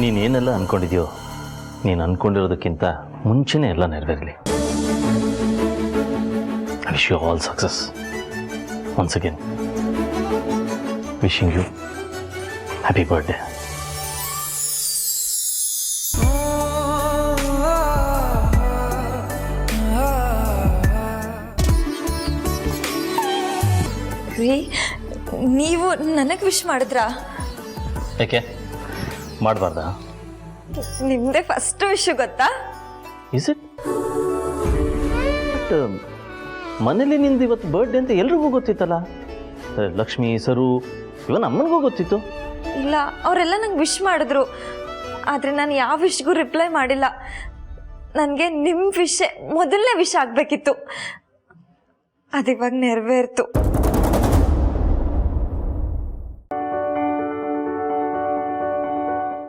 ನೀನೇನೆಲ್ಲ ಅಂದ್ಕೊಂಡಿದ್ಯೋ ನೀನು ಅಂದ್ಕೊಂಡಿರೋದಕ್ಕಿಂತ ಮುಂಚೆನೇ ಎಲ್ಲ ನೆರವೇರಲಿ. I wish you all success. Once again wishing you happy birthday. ರೀ, ನೀವು ನನಗೆ ವಿಶ್ ಮಾಡಿದ್ರಾ? ಯಾಕೆ ಮಾಡಬಾರ್ದಾ? ನಿಮ್ಮದೇ ಫಸ್ಟ್ ವಿಶ್ ಗೊತ್ತಾ? Is it? ಬಟ್ ಮನೇಲಿ ನಿಂದು ಇವತ್ತು ಬರ್ಡೇ ಅಂತ ಎಲ್ರಿಗೂ ಗೊತ್ತಿತ್ತಲ್ಲ. ಲಕ್ಷ್ಮಿ, ಸರು, ಇವನ್ ಅಮ್ಮನಿಗೂ ಗೊತ್ತಿತ್ತು. ಇಲ್ಲ, ಅವರೆಲ್ಲ ನಂಗೆ ವಿಶ್ ಮಾಡಿದ್ರು. ಆದರೆ ನಾನು ಯಾವ ವಿಶ್ಗೂ ರಿಪ್ಲೈ ಮಾಡಿಲ್ಲ. ನನಗೆ ನಿಮ್ಮ ವಿಷಯ ಮೊದಲನೇ ವಿಷ್ ಆಗಬೇಕಿತ್ತು. ಅದಿವಾಗ ನೆರವೇರ್ತು.